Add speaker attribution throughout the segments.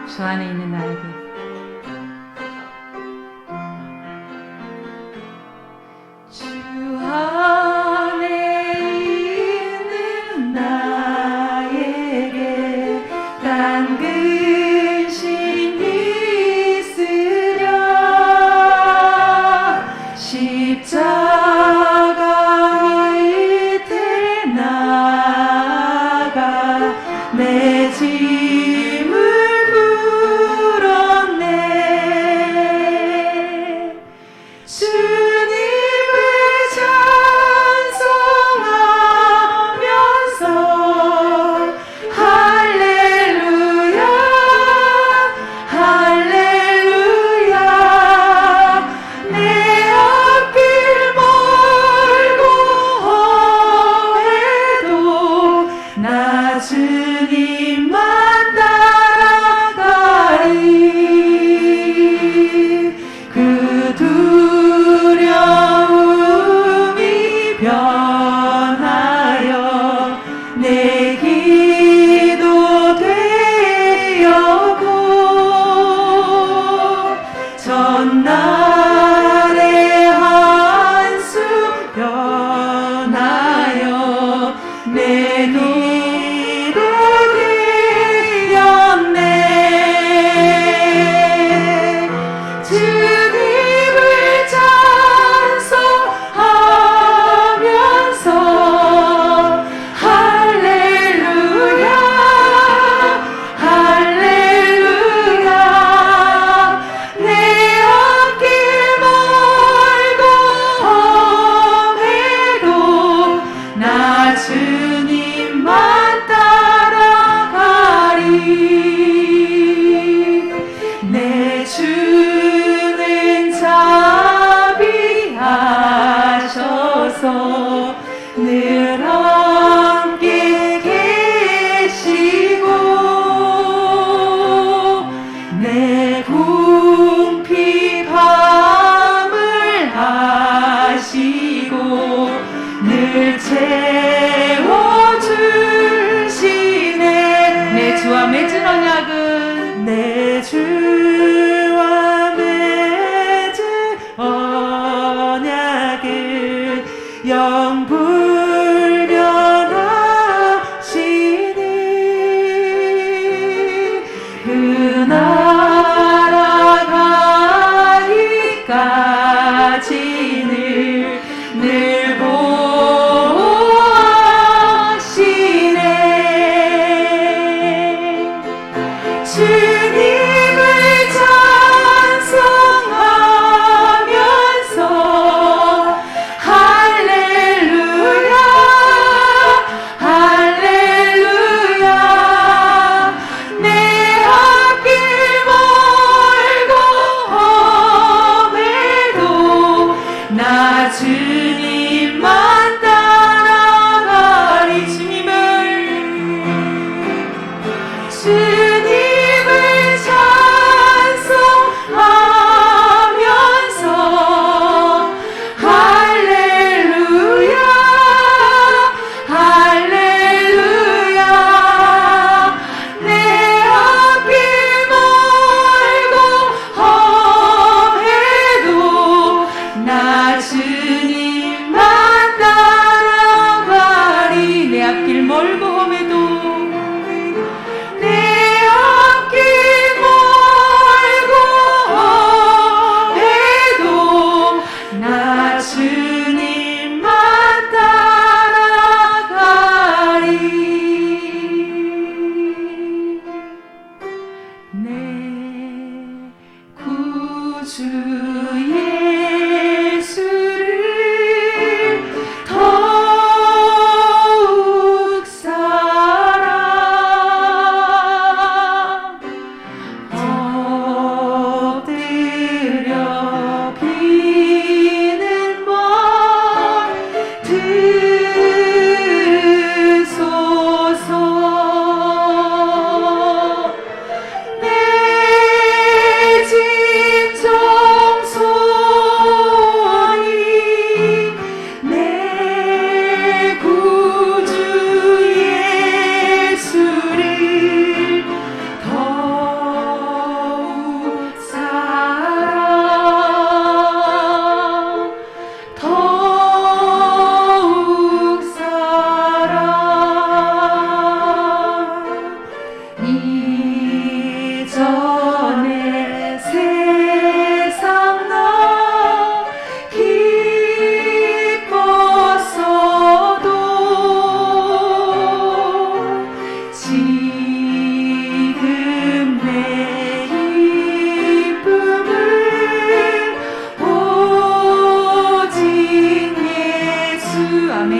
Speaker 1: 주 안에 있는 나에게. 주 안에 있는 나에게 단 근심이 있으랴. 십자가 밑에 나가 내 짐을 풀었네. 주님을 찬송하면서 할렐루야 할렐루야. 내 앞길 멀고 험해도 나 주님만 따라가리. 그 두려움이 변하여 내 기도 되었고 전날의 한숨 변하여 내 기도 되었네. 주님을 찬송하면서 할렐루야 할렐루야. 내 앞길 멀고 험해도 나 주님만 따라가리. 내 주는 자비하셔서 늘 함께 계시고 내 궁핍함을 하시고 늘 채워주시네. 내 주와 맺은 언약은 내 주와 맺은 언약은 영불변하시니. 그 나라가기까지는 늘 보호하시네. 주님을 찬송하면서 할렐루야 할렐루야. 내 앞길 멀고 험해도 나 주님만 따라가리. 주님을 찬송하면서 할렐루야 할렐루야. 내 앞길 멀고 험해도 나 주님만 따라가리. 내 앞길 멀고 험해도 내 앞길 멀고 험해도 나 주님만 따라가리. 내 구주 예수를 더욱 사랑 엎드려 비는 말 드소서. 내 집 저 이전에 세상 나 기뻤어도 지금 내 기쁨을 오직 예수. 아멘.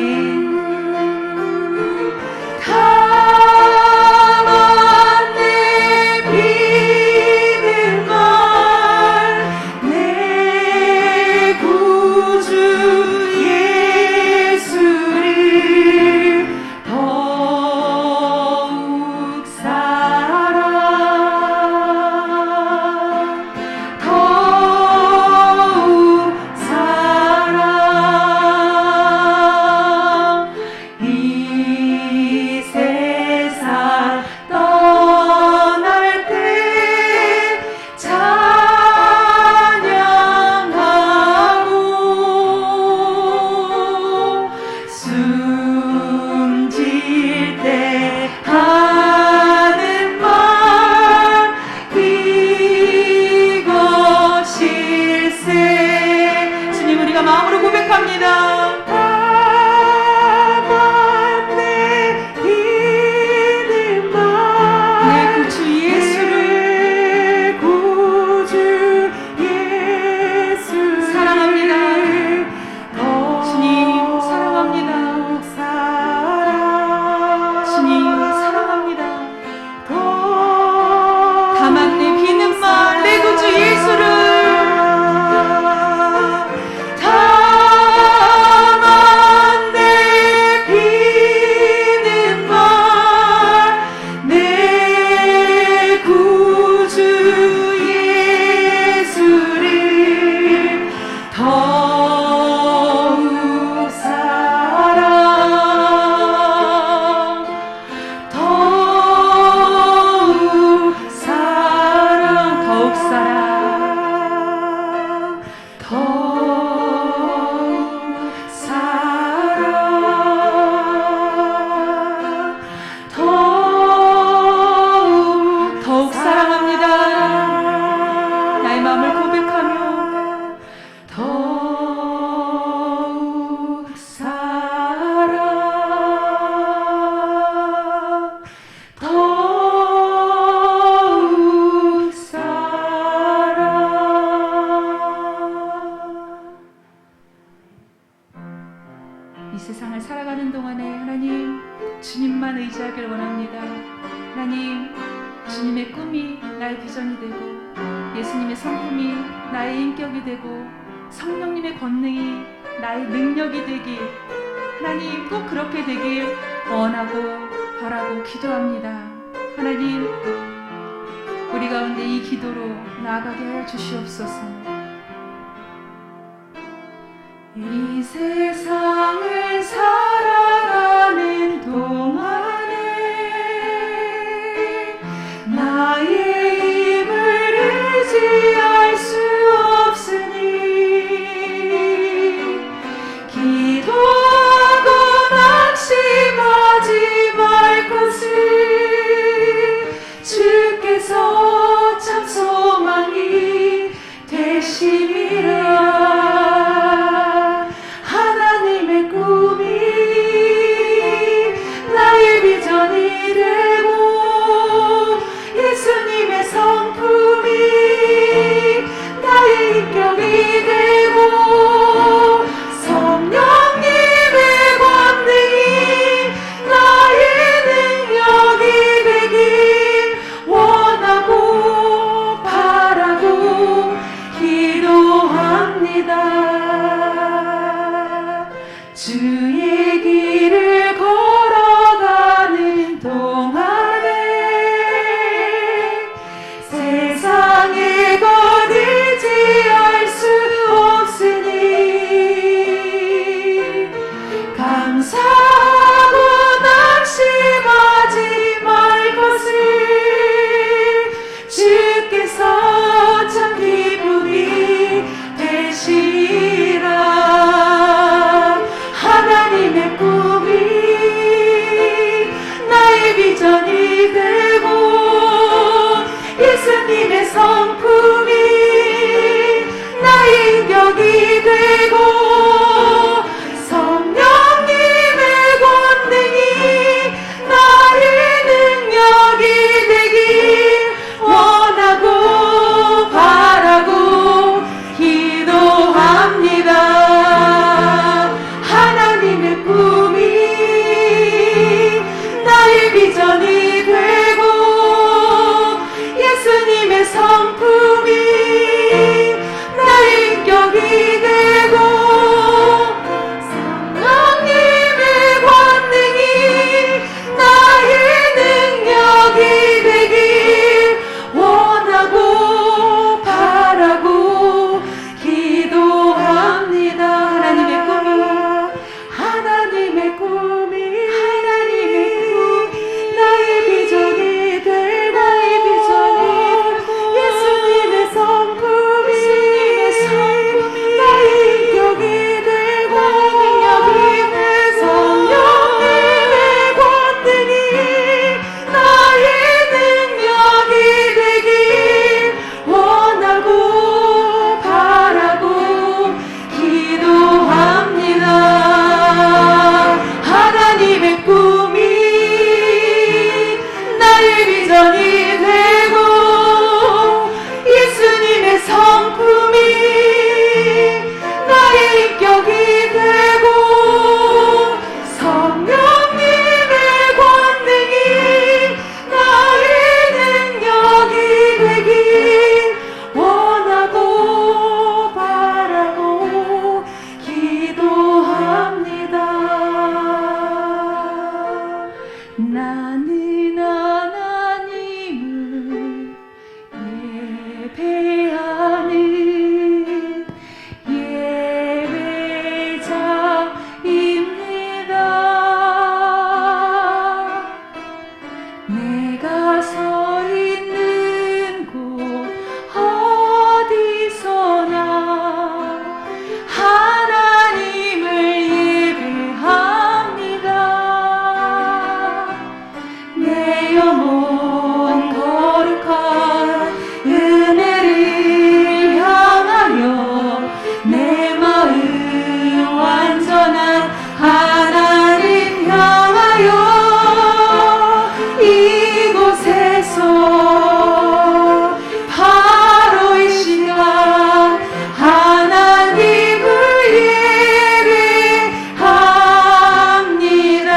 Speaker 1: 마음으로 고백합니다. 이 세상을 살아가는 동안에 하나님 주님만 의지하길 원합니다. 하나님 주님의 꿈이 나의 비전이 되고 예수님의 성품이 나의 인격이 되고 성령님의 권능이 나의 능력이 되길 하나님 꼭 그렇게 되길 원하고 바라고 기도합니다. 하나님 우리 가운데 이 기도로 나아가게 하여 주시옵소서. 이 세상을 살아가는 동안에 나의 힘을 의지할 수 없으니 기도하고 낙심하지 말 것을 주께서 참 소망이 되심이라. 원하고
Speaker 2: 되고 성령님의 권능이 나의 능력이 되길 원하고 바라고 기도합니다. 하나님의 꿈이 나의 비전이 되고 예수님의 성품이 나의 인격이 되고 성령님의 권능이 나의 능력이 되길 원하고 바라고 기도합니다. 하나님의 꿈이 나의 비전이 되고 예수님의 성품이 나의 인격이 되고 성령님의 권능이 나의 능력이 되길 원하고 바라고 기도합니다. 하나님의 꿈이 나의 비전이 되고 예수님의 성품이 나의 인격이 되고 성령님의 권능이 나의 능력이 되길 원하고 바라고 기도합니다. 나는 하나님을 예배하는 예배자입니다. 내가 서 있는 곳 어디서나 하나님을 예배합니다. 내 영혼 거룩한 은혜를 향하여 내 마음 완전한 하나님 향하여 이곳에서 바로 이 시간 하나님을 예배합니다.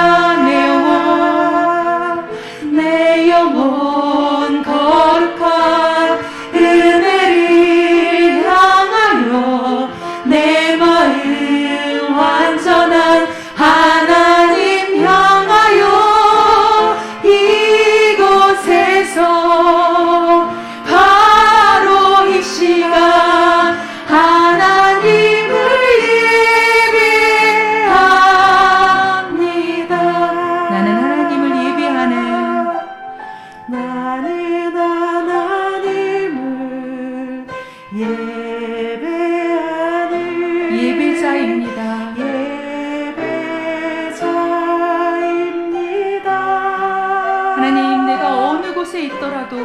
Speaker 2: 내 영혼 거룩한 은혜를 향하여 내 마음 완전한 하나님 향하여 이곳에서 바로 이 시간 하나님을 예배합니다.
Speaker 1: 나는 하나님을 예배하는 예배자입니다. 하나님, 내가 어느 곳에 있더라도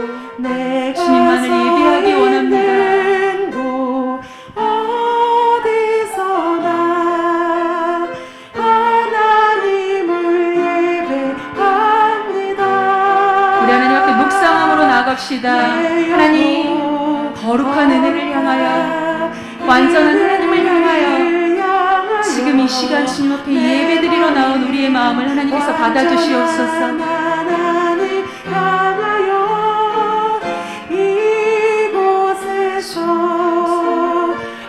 Speaker 1: 주님만을 예배하기 원합니다.
Speaker 2: 어디서나 하나님을 예배합니다.
Speaker 1: 우리 하나님 앞에 묵상함으로 나갑시다. 하나님, 거룩한 은혜를 향하여 완전한 하나님을 향하여 지금 이 시간 주님 앞에 예배드리러 나온 우리의 마음을 하나님께서 받아주시옵소서.
Speaker 2: 하나님 향하여 이곳에서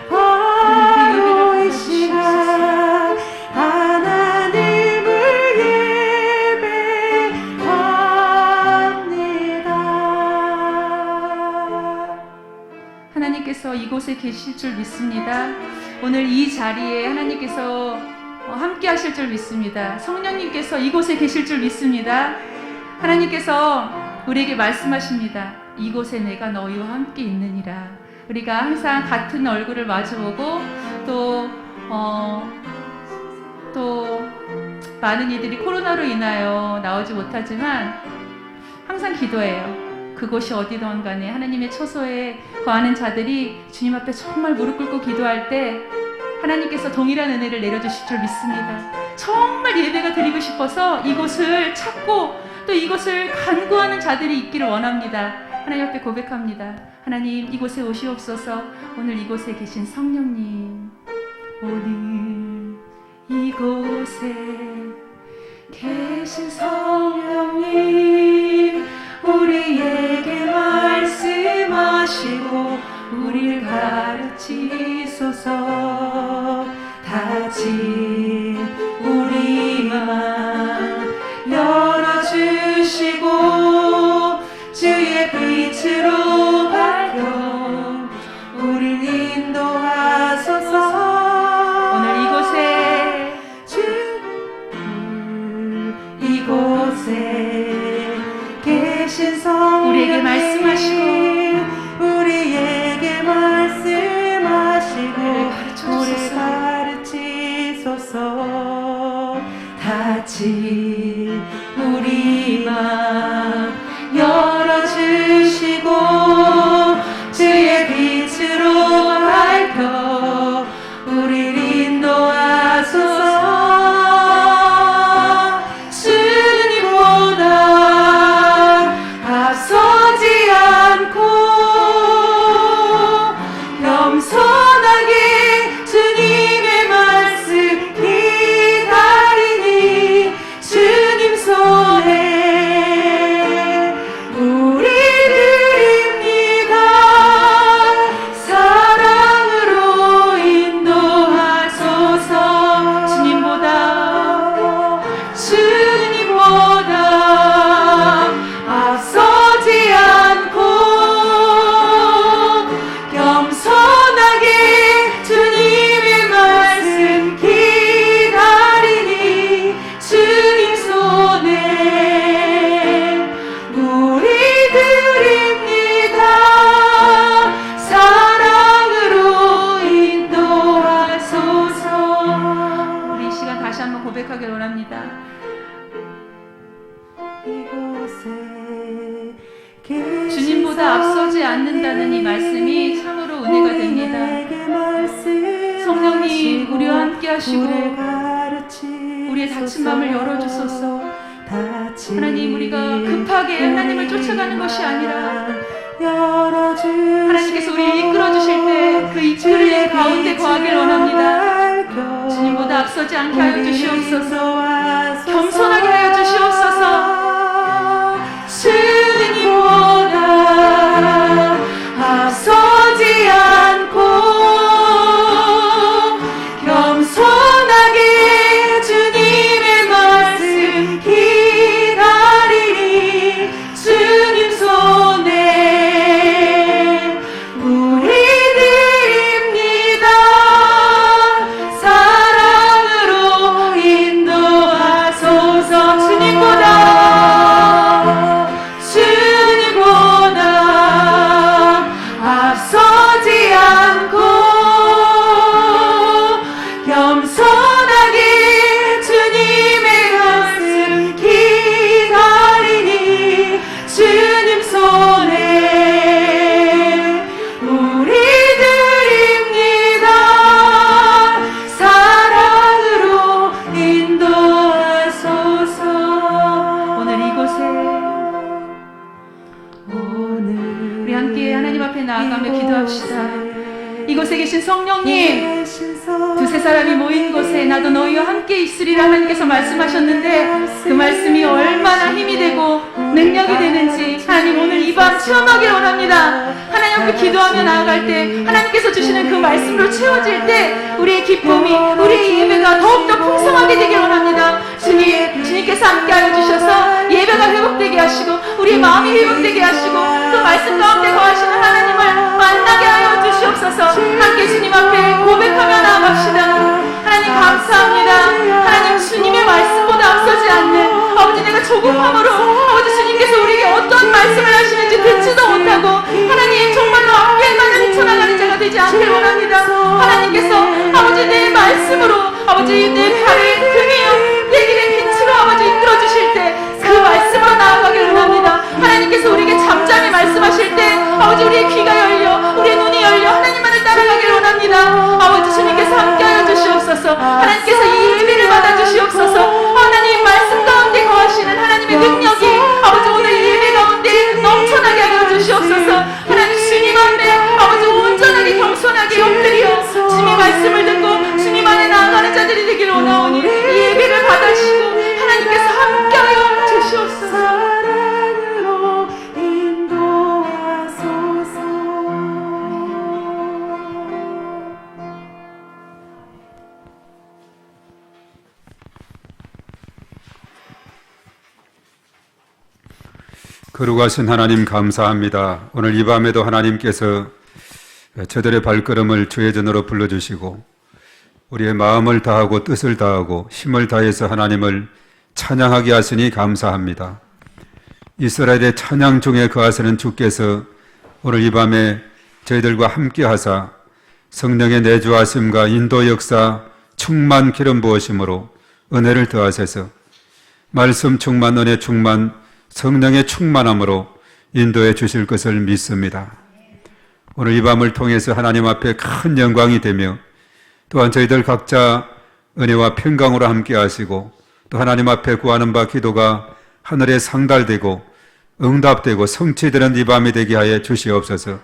Speaker 2: 바로 이 시간 하나님을 예배합니다.
Speaker 1: 하나님께서 이곳에 계실 줄 믿습니다. 오늘 이 자리에 하나님께서 함께 하실 줄 믿습니다. 성령님께서 이곳에 계실 줄 믿습니다. 하나님께서 우리에게 말씀하십니다. 이곳에 내가 너희와 함께 있느니라. 우리가 항상 같은 얼굴을 마주보고 또 많은 이들이 코로나로 인하여 나오지 못하지만 항상 기도해요. 그곳이 어디든 간에 하나님의 처소에 거하는 자들이 주님 앞에 정말 무릎 꿇고 기도할 때 하나님께서 동일한 은혜를 내려주실 줄 믿습니다. 정말 예배가 드리고 싶어서 이곳을 찾고 또 이곳을 간구하는 자들이 있기를 원합니다. 하나님 앞에 고백합니다. 하나님, 이곳에 오시옵소서. 오늘 이곳에 계신 성령님, 오늘 이곳에 계신 성령님, 우리에게 말씀하시고 우리를 가르치소서. 다진 우리 맘 열어주시고 주의 빛으로 밝혀 우리를 인도하소서. 오늘 이곳에 계신 성령님, 우리에게 말씀하시고 우리에게 말씀하시고 우리를 가르치소서. 다친 우리 맘 열어주시고 주의 빛으로 밝혀 우리를 인도하소서. 주님보다 앞서지 않고 겸손하게 주님의 말씀 기다리니 주님 손에 우리 드립니다. 사랑으로 인도하소서. 주님보다 앞서지 않고 겸손하게 주님의 말씀 기다리니 주님 손에 우리 드립니다. 사랑으로 인도하소서. 우리 이 시간 다시 한번 고백하길 원합니다. 주님보다 앞서지 않는다는 이 말씀이 참으로 은혜가 됩니다. 성령님, 우리와 함께 하시고 우리의 닫힌 마음을 열어주소서. 하나님, 우리가 급하게 하나님을 쫓아가는 것이 아니라 하나님께서 우리를 이끌어주실 때 그 이끌림 가운데 거하길 원합니다. 주님보다 앞서지 않게 하여 주시옵소서. 겸손하게 하여 주시옵소서. 주님보다 앞서지 않고 겸손하게 주님의 말씀 기다리니 주님 손에 우리 드립니다. 사랑으로 인도하소서. 주님보다 앞서지 않고 겸손하게 주님의 말씀 기다리니 주님 손에 우리 드립니다. 사랑으로 인도하소서. 오늘 이곳에 우리 함께 하나님 앞에 나아가며 기도합시다. 이곳에 계신 성령님, 두세 사람이 모인 곳에 나도 너희와 함께 있으리라 하나님께서 말씀하셨는데 그 말씀이 얼마나 힘이 되고 능력이 되는지 하나님 오늘 이 밤 체험하길 원합니다. 하나님 앞에 기도하며 나아갈 때 하나님께서 주시는 그 말씀으로 채워질 때 우리의 기쁨이, 우리의 예배가 더욱더 풍성하게 되길 원합니다. 주님께서 함께하여 주셔서 예배가 회복되게 하시고 우리의 마음이 회복되게 하시고 그 말씀 가운데 거하시는 하나님을 만나게 하여 주시옵소서. 함께 주님 앞에 고백하며 나아갑시다. 하나님 감사합니다. 하나님, 주님의 말씀보다 앞서지 않는 아버지, 내가 조급함으로 아버지 주님께서 우리에게 어떤 말씀을 하시는지 듣지도 못하고 하나님 정말로 앞길만을 헤쳐나가는 자가 되지 않길 원합니다. 하나님께서 아버지 내 말씀으로 아버지 내 발을 등이요 내 길의 빛으로 아버지 이끌어주실 때 그 말씀으로 나아가길 원합니다. 하나님께서 우리에게 잠잠히 말씀하실 때 아버지 우리의 귀가 열려 우리의 눈이 열려 하나님만을 따라가길 원합니다. 아버지 주님께서 함께하여 주옵소서. 하나님 주님 앞에 아버지 온전하게 겸손하게 엎드려 주님의 말씀을 듣고 주님 안에 나아가는 자들이 되기를 원하오니 이 예배를 받으시고 하나님께서 함께하여 주시옵소서.
Speaker 2: 사랑으로 인도하소서.
Speaker 3: 거룩하신 하나님 감사합니다. 오늘 이 밤에도 하나님께서 저들의 발걸음을 주의 전으로 불러주시고 우리의 마음을 다하고 뜻을 다하고 힘을 다해서 하나님을 찬양하게 하시니 감사합니다. 이스라엘의 찬양 중에 거하시는 주께서 오늘 이 밤에 저희들과 함께 하사 성령의 내주하심과 인도 역사 충만 기름 부으심으로 은혜를 더하셔서 말씀 충만 은혜 충만 성령의 충만함으로 인도해 주실 것을 믿습니다. 오늘 이 밤을 통해서 하나님 앞에 큰 영광이 되며 또한 저희들 각자 은혜와 평강으로 함께 하시고 또 하나님 앞에 구하는 바 기도가 하늘에 상달되고 응답되고 성취되는 이 밤이 되게 하여 주시옵소서.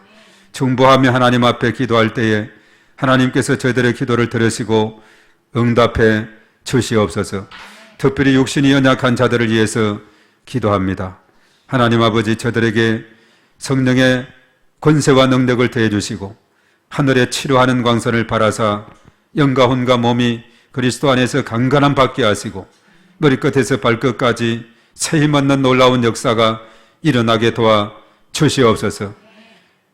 Speaker 3: 중보하며 하나님 앞에 기도할 때에 하나님께서 저희들의 기도를 들으시고 응답해 주시옵소서. 특별히 육신이 연약한 자들을 위해서 기도합니다. 하나님 아버지 저들에게 성령의 권세와 능력을 더해 주시고 하늘에 치료하는 광선을 바라사 영과 혼과 몸이 그리스도 안에서 강건함 받게 하시고 머리끝에서 발끝까지 새 힘없는 놀라운 역사가 일어나게 도와 주시옵소서.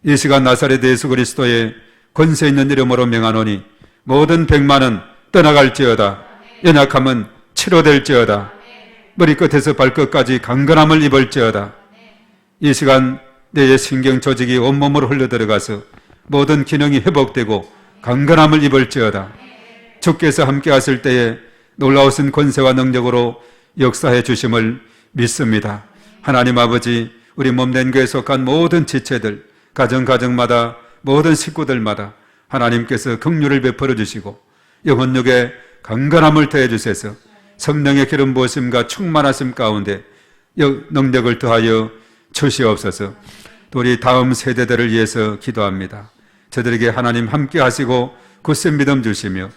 Speaker 3: 이 시간 나사렛 예수 그리스도의 권세 있는 이름으로 명하노니 모든 백만은 떠나갈지어다. 연약함은 치료될지어다. 머리끝에서 발끝까지 강건함을 입을지어다. 이 시간 내 신경 조직이 온몸으로 흘러들어가서 모든 기능이 회복되고 강건함을 입을지어다. 주께서 함께 하실 때에 놀라우신 권세와 능력으로 역사해 주심을 믿습니다. 하나님 아버지 우리 몸된 교회에 속한 모든 지체들 가정마다 모든 식구들마다 하나님께서 긍휼을 베풀어 주시고 영혼력에 강건함을 더해 주셔서 성령의 기름 부으심과 충만하심 가운데 능력을 더하여 주시옵소서. 또 우리 다음 세대들을 위해서 기도합니다. 저들에게 하나님 함께 하시고 굳센 믿음 주시며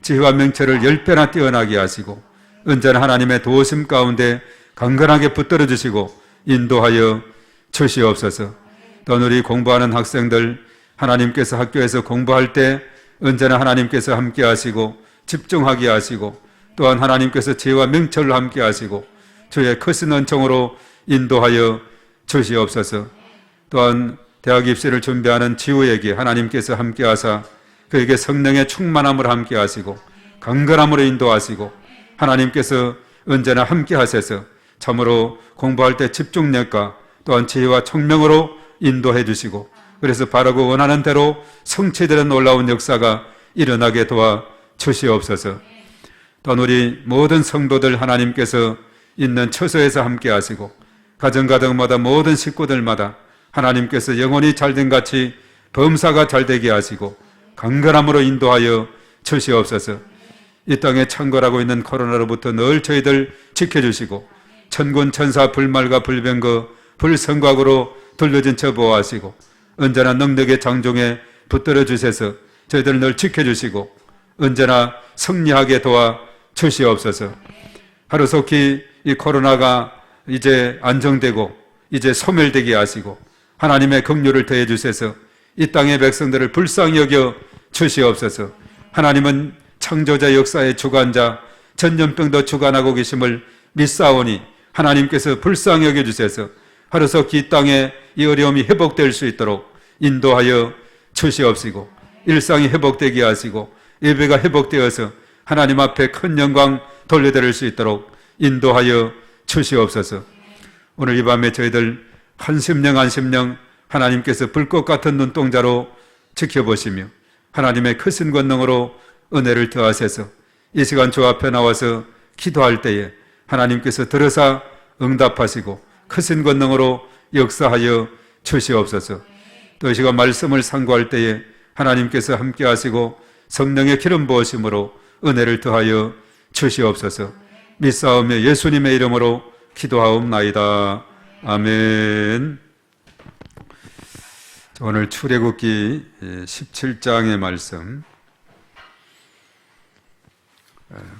Speaker 3: 지혜와 명철을 10배나 뛰어나게 하시고 언제나 하나님의 도우심 가운데 강건하게 붙들어 주시고 인도하여 주시옵소서. 또 우리 공부하는 학생들 하나님께서 학교에서 공부할 때 언제나 하나님께서 함께 하시고 집중하게 하시고 또한 하나님께서 지혜와 명철로 함께 하시고 주의 크신 은총으로 인도하여 주시옵소서. 또한 대학 입시를 준비하는 지우에게 하나님께서 함께 하사 그에게 성령의 충만함을 함께 하시고 강건함으로 인도하시고 하나님께서 언제나 함께 하셔서 참으로 공부할 때 집중력과 또한 지혜와 총명으로 인도해 주시고 그래서 바라고 원하는 대로 성취되는 놀라운 역사가 일어나게 도와 주시옵소서. 또한 우리 모든 성도들 하나님께서 있는 처소에서 함께 하시고 가정마다 모든 식구들마다 하나님께서 영혼이 잘된 같이 범사가 잘되게 하시고 강건함으로 인도하여 주시옵소서. 이 땅에 창궐하고 있는 코로나로부터 늘 저희들 지켜주시고 천군 천사 불말과 불병거 불성곽으로 둘러진 처 보호하시고 언제나 능력의 장종에 붙들어 주셔서 저희들 늘 지켜주시고 언제나 승리하게 도와 주시옵소서. 하루속히 이 코로나가 이제 안정되고 이제 소멸되게 하시고 하나님의 긍휼을 더해 주셔서 이 땅의 백성들을 불쌍히 여겨 주시옵소서. 하나님은 창조자 역사의 주관자 전염병도 주관하고 계심을 믿사오니 하나님께서 불쌍히 여겨 주셔서 하루속히 이 땅에 이 어려움이 회복될 수 있도록 인도하여 주시옵시고 일상이 회복되게 하시고 예배가 회복되어서 하나님 앞에 큰 영광 돌려드릴 수 있도록 인도하여 주시옵소서. 오늘 이 밤에 저희들 한 심령 하나님께서 불꽃 같은 눈동자로 지켜보시며 하나님의 크신 권능으로 은혜를 더하셔서 이 시간 주 앞에 나와서 기도할 때에 하나님께서 들으사 응답하시고 크신 권능으로 역사하여 주시옵소서. 또 이 시간 말씀을 상고할 때에 하나님께서 함께 하시고 성령의 기름 부으심으로 은혜를 더하여 주시옵소서. 믿사오며 예수님의 이름으로 기도하옵나이다. 아멘. 오늘 출애굽기 17장의 말씀,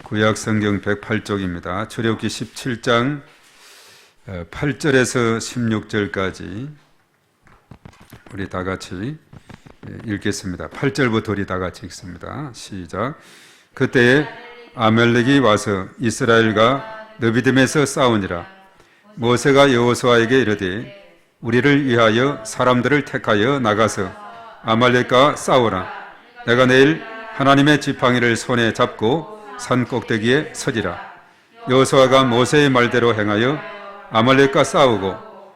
Speaker 3: 구약 성경 108쪽입니다. 출애굽기 17장 8절에서 16절까지 우리 다 같이 읽겠습니다. 8절부터 우리 다 같이 읽습니다. 시작. 그때에 아말렉이 와서 이스라엘과 느비딤에서 싸우니라. 모세가 여호수아에게 이르되 우리를 위하여 사람들을 택하여 나가서 아말렉과 싸우라. 내가 내일 하나님의 지팡이를 손에 잡고 산 꼭대기에 서지라. 여호수아가 모세의 말대로 행하여 아말렉과 싸우고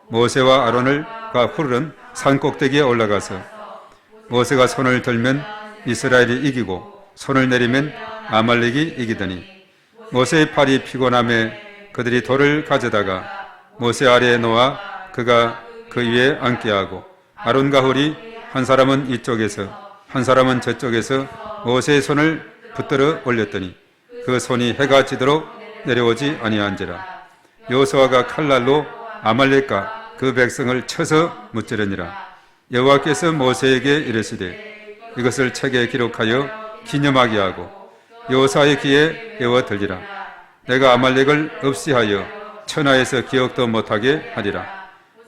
Speaker 3: 모세와 아론과 훌은 산 꼭대기에 올라가서 모세가 손을 들면 이스라엘이 이기고 손을 내리면 아말렉이 이기더니 모세의 팔이 피곤함에 그들이 돌을 가져다가 모세 아래에 놓아 그가 그 위에 앉게 하고 아론과 훌이 한 사람은 이쪽에서 한 사람은 저쪽에서 모세의 손을 붙들어 올렸더니 그 손이 해가 지도록 내려오지 아니한지라. 여호수아가 칼날로 아말렉과 그 백성을 쳐서 무찌르니라. 여호와께서 모세에게 이르시되 이것을 책에 기록하여 기념하게 하고 여호수아의 귀에 외워 들리라. 내가 아말렉을 없이하여 천하에서 기억도 못하게 하리라.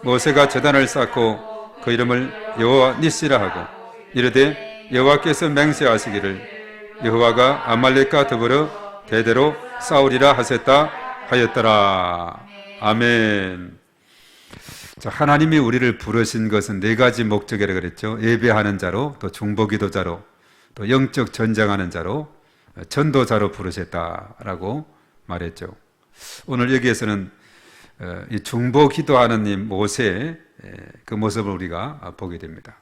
Speaker 3: 모세가 제단을 쌓고 그 이름을 여호와 니시라 하고 이르되 여호와께서 맹세하시기를 여호와가 아말렉과 더불어 대대로 싸우리라 하셨다 하였더라. 아멘. 자, 하나님이 우리를 부르신 것은 네 가지 목적이라 그랬죠. 예배하는 자로, 또 중보기도자로, 또 영적 전쟁하는 자로, 전도자로 부르셨다라고 말했죠. 오늘 여기에서는 이 중보 기도하는 이 모세의 그 모습을 우리가 보게 됩니다.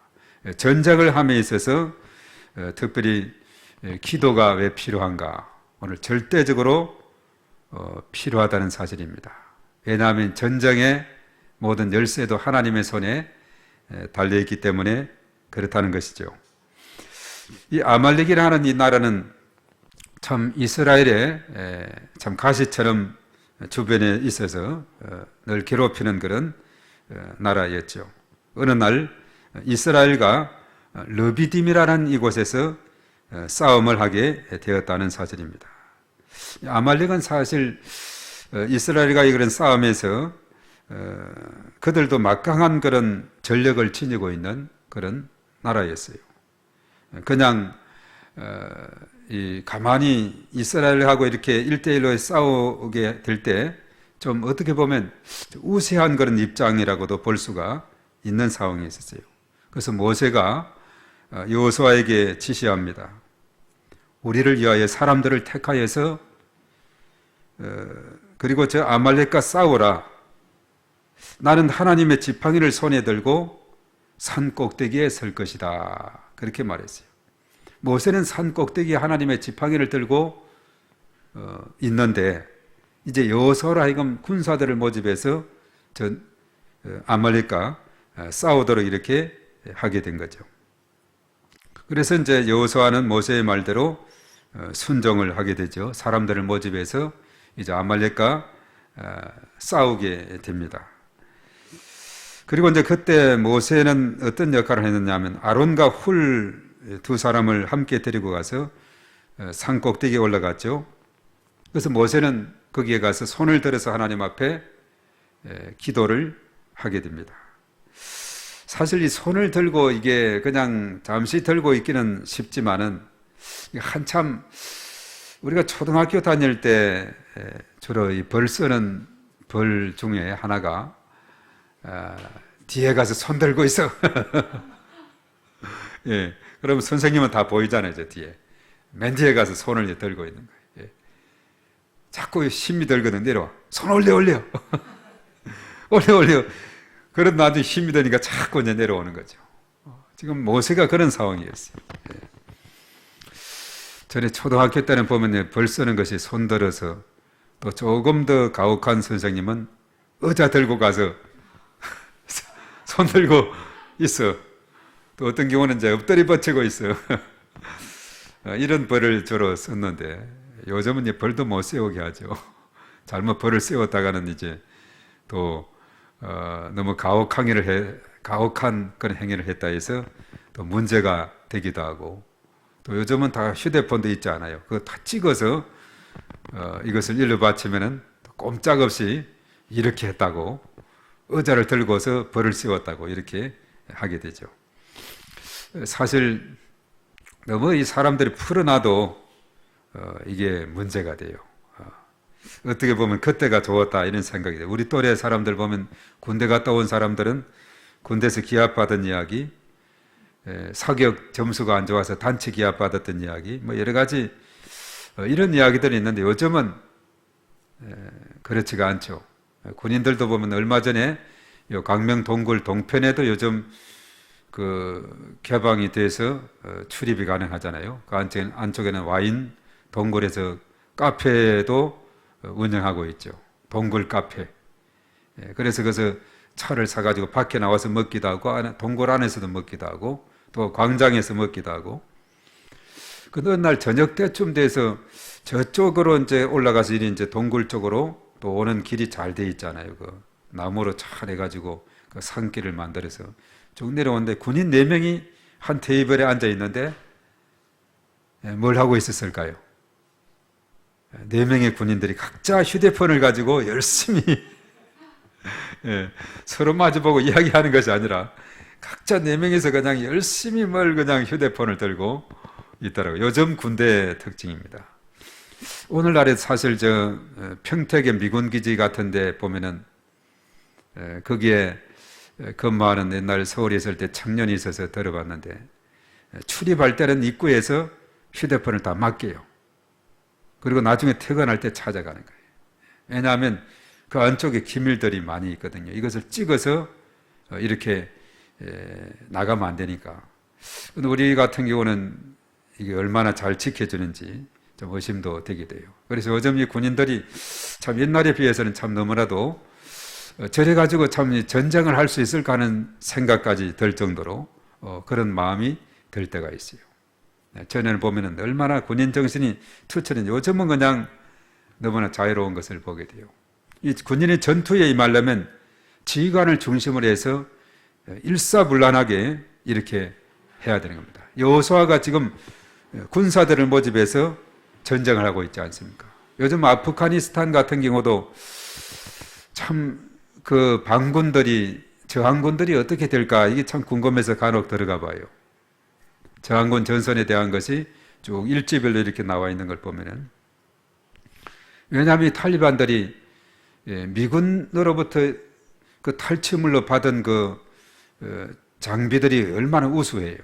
Speaker 3: 전쟁을 함에 있어서 특별히 기도가 왜 필요한가? 오늘 절대적으로 필요하다는 사실입니다. 왜냐하면 전쟁의 모든 열쇠도 하나님의 손에 달려있기 때문에 그렇다는 것이죠. 이 아말렉이라는 이 나라는 참 이스라엘의 참 가시처럼 주변에 있어서 늘 괴롭히는 그런 나라였죠. 어느 날 이스라엘과 르비딤이라는 이곳에서 싸움을 하게 되었다는 사실입니다. 아말렉은 사실 이스라엘과 그런 싸움에서 그들도 막강한 그런 전력을 지니고 있는 그런 나라였어요. 그냥 가만히 이스라엘하고 이렇게 1대1로 싸우게 될 때 좀 어떻게 보면 우세한 그런 입장이라고도 볼 수가 있는 상황이 있었어요. 그래서 모세가 여호수아에게 지시합니다. 우리를 위하여 사람들을 택하여서 그리고 저 아말렉과 싸우라. 나는 하나님의 지팡이를 손에 들고 산 꼭대기에 설 것이다. 그렇게 말했어요. 모세는 산 꼭대기에 하나님의 지팡이를 들고 있는데 이제 여호수아로 하여금 군사들을 모집해서 저 아말렉과 싸우도록 이렇게 하게 된 거죠. 그래서 이제 여호수아는 모세의 말대로 순종을 하게 되죠. 사람들을 모집해서 이제 아말렉과 싸우게 됩니다. 그리고 이제 그때 모세는 어떤 역할을 했느냐면 아론과 훌 두 사람을 함께 데리고 가서 산 꼭대기에 올라갔죠. 그래서 모세는 거기에 가서 손을 들어서 하나님 앞에 기도를 하게 됩니다. 사실 이 손을 들고 이게 그냥 잠시 들고 있기는 쉽지만은 한참 우리가 초등학교 다닐 때 주로 이 벌 쓰는 벌 중에 하나가 뒤에 가서 손 들고 있어. 예. 그러면 선생님은 다 보이잖아요, 저 뒤에. 맨 뒤에 가서 손을 들고 있는 거예요. 예. 자꾸 힘이 들거든, 내려와. 손 올려. 올려. 그런 나중에 힘이 드니까 자꾸 이제 내려오는 거죠. 지금 모세가 그런 상황이었어요. 예. 전에 초등학교 때는 보면 벌 쓰는 것이 손 들어서 또 조금 더 가혹한 선생님은 의자 들고 가서 손 들고 있어. 또 어떤 경우는 이제 엎드리 버티고 있어. 이런 벌을 주로 썼는데 요즘은 이제 벌도 못 세우게 하죠. 잘못 벌을 세웠다가는 이제 또 너무 가혹행위를 가혹한 그런 행위를 했다 해서 또 문제가 되기도 하고, 또 요즘은 다 휴대폰도 있지 않아요. 그거 다 찍어서 이것을 일러 바치면은 꼼짝없이 이렇게 했다고, 의자를 들고서 벌을 씌웠다고 이렇게 하게 되죠. 사실 너무 이 사람들이 풀어놔도 이게 문제가 돼요. 어떻게 보면 그때가 좋았다 이런 생각이 돼요. 우리 또래 사람들 보면 군대 갔다 온 사람들은 군대에서 기합받은 이야기, 사격 점수가 안 좋아서 단체 기합받았던 이야기, 뭐 여러 가지 이런 이야기들이 있는데 요즘은 그렇지가 않죠. 군인들도 보면 얼마 전에 요 강명 동굴 동편에도 요즘 그 개방이 돼서 출입이 가능하잖아요. 그 안쪽에는 와인 동굴에서 카페도 운영하고 있죠. 동굴 카페. 그래서 거기서 차를 사가지고 밖에 나와서 먹기도 하고, 동굴 안에서도 먹기도 하고, 또 광장에서 먹기도 하고. 그 어느 날 저녁 때쯤 돼서 저쪽으로 이제 올라가서 이제 동굴 쪽으로 또 오는 길이 잘 돼 있잖아요. 그 나무로 잘 해가지고 그 산길을 만들어서 쭉 내려오는데 군인 4명이 한 테이블에 앉아 있는데 뭘 하고 있었을까요? 4명의 군인들이 각자 휴대폰을 가지고 열심히 서로 마주보고 이야기하는 것이 아니라 각자 4명이서 그냥 열심히 뭘 그냥 휴대폰을 들고 있더라고요. 요즘 군대의 특징입니다. 오늘날에 사실 저 평택의 미군 기지 같은 데 보면은 거기에 근무하는 옛날 서울에 있을 때 청년이 있어서 들어봤는데 출입할 때는 입구에서 휴대폰을 다 맡겨요. 그리고 나중에 퇴근할 때 찾아가는 거예요. 왜냐하면 그 안쪽에 기밀들이 많이 있거든요. 이것을 찍어서 이렇게 나가면 안 되니까. 근데 우리 같은 경우는 이게 얼마나 잘 지켜주는지 좀 의심도 되게 돼요. 그래서 요즘 이 군인들이 참 옛날에 비해서는 참 너무나도 저래 가지고 참 전쟁을 할 수 있을까 하는 생각까지 들 정도로 그런 마음이 들 때가 있어요. 전에는 보면은 얼마나 군인 정신이 투철인지, 요즘은 그냥 너무나 자유로운 것을 보게 돼요. 이 군인의 전투에 임하려면 지휘관을 중심으로 해서 일사불란하게 이렇게 해야 되는 겁니다. 여호수아가 지금 군사들을 모집해서 전쟁을 하고 있지 않습니까? 요즘 아프가니스탄 같은 경우도 참 그 반군들이, 저항군들이 어떻게 될까 이게 참 궁금해서 간혹 들어가 봐요. 저항군 전선에 대한 것이 쭉 일지별로 이렇게 나와 있는 걸 보면은, 왜냐하면 이 탈리반들이 미군으로부터 그 탈취물로 받은 그 장비들이 얼마나 우수해요.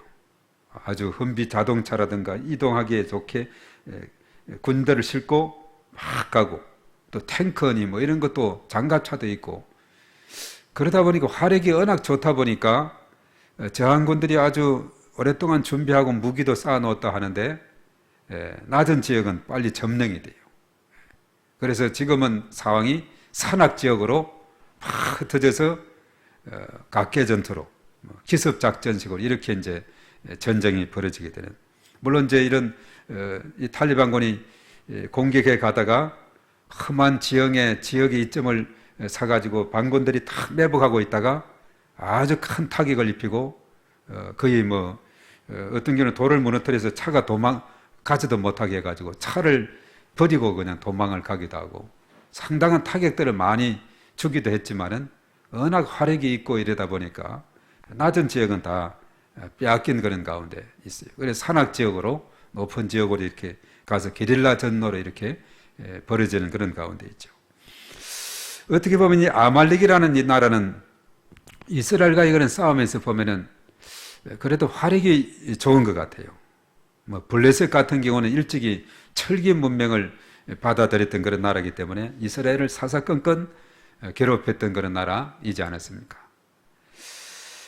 Speaker 3: 아주 흠비 자동차라든가 이동하기에 좋게 군대를 싣고 막 가고, 또 탱커니 뭐 이런 것도 장갑차도 있고, 그러다 보니까 화력이 워낙 좋다 보니까 저항군들이 아주 오랫동안 준비하고 무기도 쌓아놓았다 하는데 낮은 지역은 빨리 점령이 돼요. 그래서 지금은 상황이 산악지역으로 막 흩어져서 각계 전투로 기습작전식으로 이렇게 이제 전쟁이 벌어지게 되는. 물론 이제 이런 이 탈리반군이 공격해 가다가 험한 지형의 지역의 이점을 사가지고 반군들이 탁 매복하고 있다가 아주 큰 타격을 입히고 거의 뭐 어떤 경우는 돌을 무너뜨려서 차가 가지도 못하게 해가지고 차를 버리고 그냥 도망을 가기도 하고 상당한 타격들을 많이 주기도 했지만은 워낙 화력이 있고 이러다 보니까 낮은 지역은 다 빼앗긴 그런 가운데 있어요. 그래서 산악 지역으로 높은 지역으로 이렇게 가서 게릴라 전로로 이렇게 벌어지는 그런 가운데 있죠. 어떻게 보면 이 아말렉이라는 이 나라는 이스라엘과의 그런 싸움에서 보면은 그래도 화력이 좋은 것 같아요. 뭐 블레셋 같은 경우는 일찍이 철기 문명을 받아들였던 그런 나라이기 때문에 이스라엘을 사사건건 괴롭혔던 그런 나라이지 않았습니까?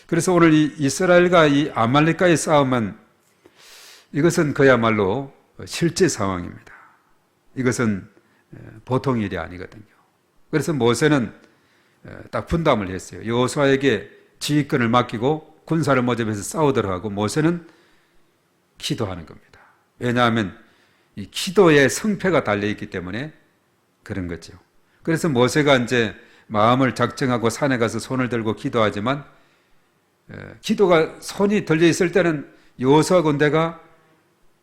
Speaker 3: 그래서 오늘 이 이스라엘과 이 아말렉과의 싸움은 이것은 그야말로 실제 상황입니다. 이것은 보통 일이 아니거든요. 그래서 모세는 딱 분담을 했어요. 여호수아에게 지휘권을 맡기고 군사를 모집해서 싸우도록 하고 모세는 기도하는 겁니다. 왜냐하면 이 기도에 성패가 달려있기 때문에 그런 거죠. 그래서 모세가 이제 마음을 작정하고 산에 가서 손을 들고 기도하지만 기도가 손이 들려 있을 때는 여호수아 군대가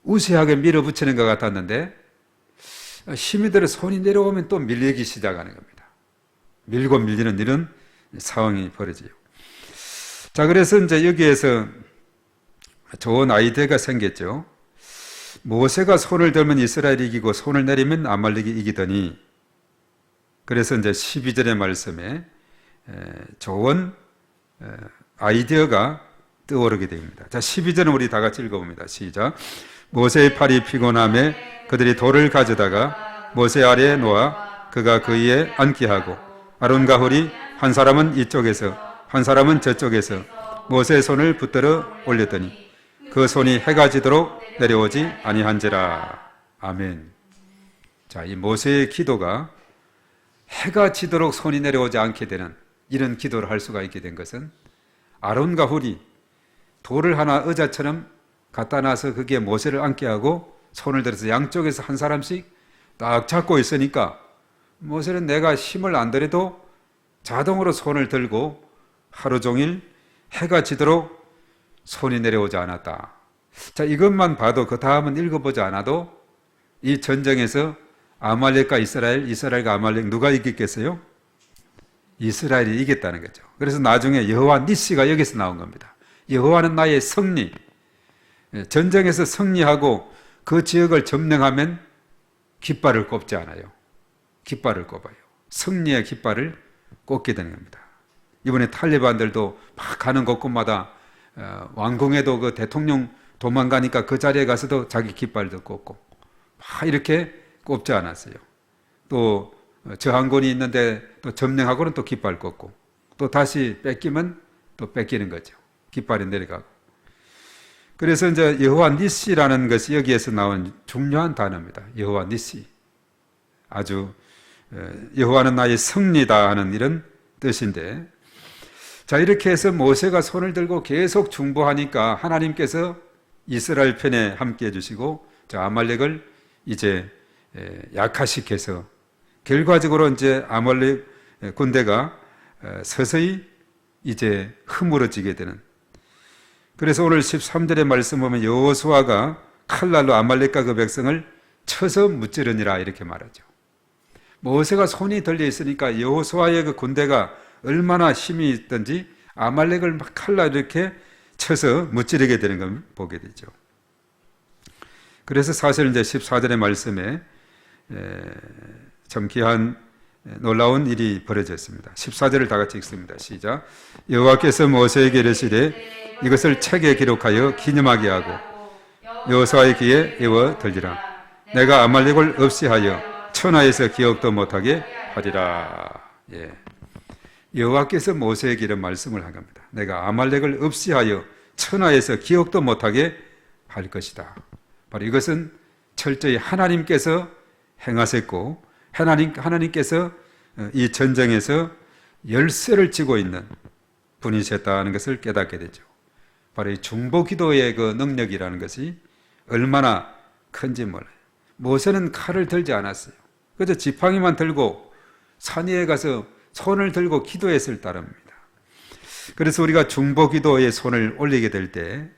Speaker 3: 우세하게 밀어붙이는 것 같았는데 힘이 들어 손이 내려오면 또 밀리기 시작하는 겁니다. 밀고 밀리는 이런 상황이 벌어져요. 자, 그래서 이제 여기에서 좋은 아이디어가 생겼죠. 모세가 손을 들면 이스라엘이 이기고 손을 내리면 아말렉이 이기더니, 그래서 이제 12절의 말씀에 좋은 아이디어가 떠오르게 됩니다. 자, 12절은 우리 다 같이 읽어봅니다. 시작. 모세의 팔이 피곤함에 그들이 돌을 가져다가 모세 아래에 놓아 그가 그 위에 앉게 하고 아론과 훌이 한 사람은 이쪽에서 한 사람은 저쪽에서 모세의 손을 붙들어 올렸더니 그 손이 해가 지도록 내려오지 아니한지라. 아멘. 자, 이 모세의 기도가 해가 지도록 손이 내려오지 않게 되는 이런 기도를 할 수가 있게 된 것은 아론과 훌이 돌을 하나 의자처럼 갖다 놔서 거기에 모세를 앉게 하고 손을 들어서 양쪽에서 한 사람씩 딱 잡고 있으니까 모세는 내가 힘을 안 들여도 자동으로 손을 들고 하루 종일 해가 지도록 손이 내려오지 않았다. 자, 이것만 봐도 그 다음은 읽어보지 않아도 이 전쟁에서 아말렉과 이스라엘과 아말렉 누가 이겼겠어요? 이스라엘이 이겼다는 거죠. 그래서 나중에 여호와 니시가 여기서 나온 겁니다. 여호와는 나의 승리. 전쟁에서 승리하고 그 지역을 점령하면 깃발을 꼽지 않아요. 깃발을 꼽아요. 승리의 깃발을 꽂게 되는 겁니다. 이번에 탈레반들도 막 가는 곳곳마다 왕궁에도 그 대통령 도망가니까 그 자리에 가서도 자기 깃발도 꽂고 막 이렇게 꼽지 않았어요. 또 저항군이 있는데 또 점령하고는 또 깃발 꽂고 또 다시 뺏기면 또 뺏기는 거죠. 깃발이 내려가고. 그래서 이제 여호와 니시라는 것이 여기에서 나온 중요한 단어입니다. 여호와 니시. 아주 여호와는 나의 승리다 하는 이런 뜻인데, 자, 이렇게 해서 모세가 손을 들고 계속 중보하니까 하나님께서 이스라엘 편에 함께 해주시고 저 아말렉을 이제 약화시켜서 결과적으로 이제 아말렉 군대가 서서히 이제 허물어지게 되는. 그래서 오늘 13절의 말씀 보면 여호수아가 칼날로 아말렉과 그 백성을 쳐서 무찌르니라 이렇게 말하죠. 모세가 손이 들려 있으니까 여호수아의 그 군대가 얼마나 힘이 있든지 아말렉을 막 칼날로 이렇게 쳐서 무찌르게 되는 걸 보게 되죠. 그래서 사실 이제 14절의 말씀에 참 귀한 놀라운 일이 벌어졌습니다. 14절을 다 같이 읽습니다. 시작. 여호와께서 모세에게 이르시되 이것을 책에 기록하여 기념하게 하고 여호수아의 귀에 외워 들리라. 내가 아말렉을 없이 하여 천하에서 기억도 못하게 하리라. 예. 여호와께서 모세에게 이런 말씀을 한 겁니다. 내가 아말렉을 없이 하여 천하에서 기억도 못하게 할 것이다. 바로 이것은 철저히 하나님께서 행하셨고 하나님께서 이 전쟁에서 열쇠를 쥐고 있는 분이셨다는 것을 깨닫게 되죠. 바로 이 중보기도의 그 능력이라는 것이 얼마나 큰지 몰라요. 모세는 칼을 들지 않았어요. 그저 지팡이만 들고 산 위에 가서 손을 들고 기도했을 따름입니다. 그래서 우리가 중보기도의 손을 올리게 될 때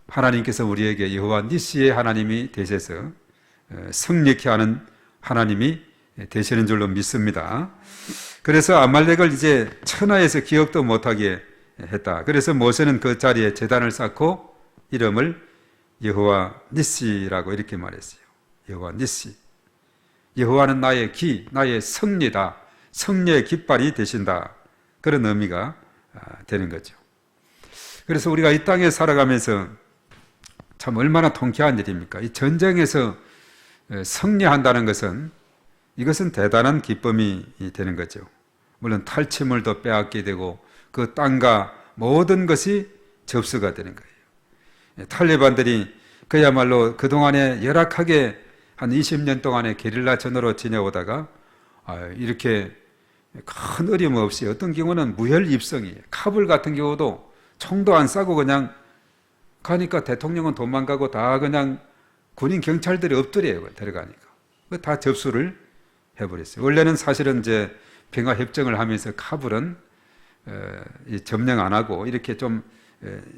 Speaker 3: 하나님께서 우리에게 여호와 니시의 하나님이 되셔서 승리케 하는 하나님이 되시는 줄로 믿습니다. 그래서 아말렉을 이제 천하에서 기억도 못하게 했다. 그래서 모세는 그 자리에 제단을 쌓고 이름을 여호와 니시라고 이렇게 말했어요. 여호와 니시. 여호와는 나의 기, 나의 승리다. 승리의 깃발이 되신다. 그런 의미가 되는 거죠. 그래서 우리가 이 땅에 살아가면서 참 얼마나 통쾌한 일입니까? 이 전쟁에서 승리한다는 것은 이것은 대단한 기쁨이 되는 거죠. 물론 탈취물도 빼앗게 되고 그 땅과 모든 것이 접수가 되는 거예요. 탈레반들이 그야말로 그동안에 열악하게 한 20년 동안에 게릴라 전으로 지내오다가 이렇게 큰 어려움 없이 어떤 경우는 무혈 입성이에요. 카불 같은 경우도 총도 안 쏴고 그냥 가니까 대통령은 도망가고 다 그냥 군인 경찰들이 엎드려요. 들어가니까. 다 접수를 해버렸어요. 원래는 사실은 이제 평화 협정을 하면서 카불은 이 점령 안 하고 이렇게 좀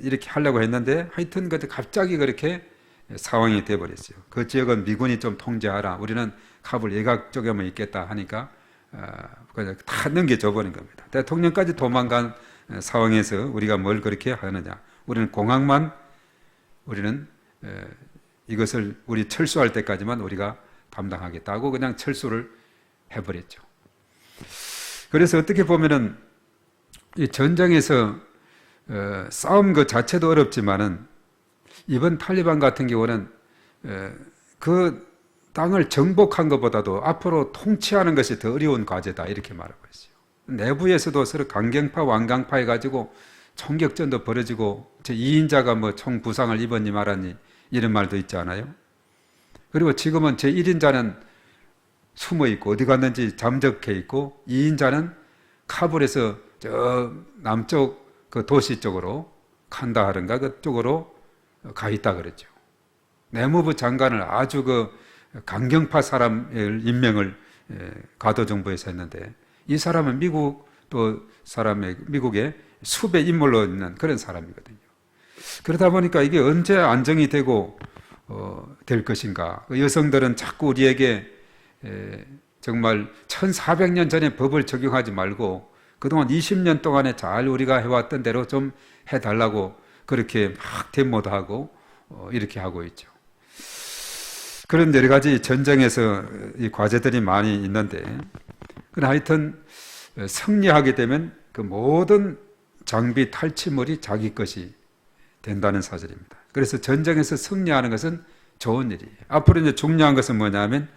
Speaker 3: 이렇게 하려고 했는데 하여튼 갑자기 그렇게 상황이 돼버렸어요. 그 지역은 미군이 좀 통제하라. 우리는 카불 예각 쪽에만 있겠다 하니까 그냥 다 넘겨줘 버린 겁니다. 대통령까지 도망간 상황에서 우리가 뭘 그렇게 하느냐. 우리는 공항만 우리는 이것을 우리 철수할 때까지만 우리가 담당하겠다고 그냥 철수를 해버렸죠. 그래서 어떻게 보면은 이 전쟁에서 싸움 그 자체도 어렵지만은 이번 탈리반 같은 경우는 그 땅을 정복한 것보다도 앞으로 통치하는 것이 더 어려운 과제다 이렇게 말하고 있어요. 내부에서도 서로 강경파 완강파 해가지고 총격전도 벌어지고 제 2인자가 뭐 총 부상을 입었니 말았니 이런 말도 있지 않아요? 그리고 지금은 제 1인자는 숨어 있고 어디 갔는지 잠적해 있고 2인자는 카불에서 저 남쪽 그 도시 쪽으로 칸다하른가 그쪽으로 가 있다 그랬죠. 내무부 장관을 아주 그 강경파 사람을 임명을 가도정부에서 했는데 이 사람은 미국 또 사람의 미국의 수배 인물로 있는 그런 사람이거든요. 그러다 보니까 이게 언제 안정이 되고 될 것인가. 여성들은 자꾸 우리에게 정말 1400년 전에 법을 적용하지 말고 그동안 20년 동안에 잘 우리가 해왔던 대로 좀 해달라고 그렇게 막 데모도 하고 이렇게 하고 있죠. 그런 여러 가지 전쟁에서 이 과제들이 많이 있는데 그러나 하여튼 승리하게 되면 그 모든 장비 탈취물이 자기 것이 된다는 사실입니다. 그래서 전쟁에서 승리하는 것은 좋은 일이에요. 앞으로 이제 중요한 것은 뭐냐면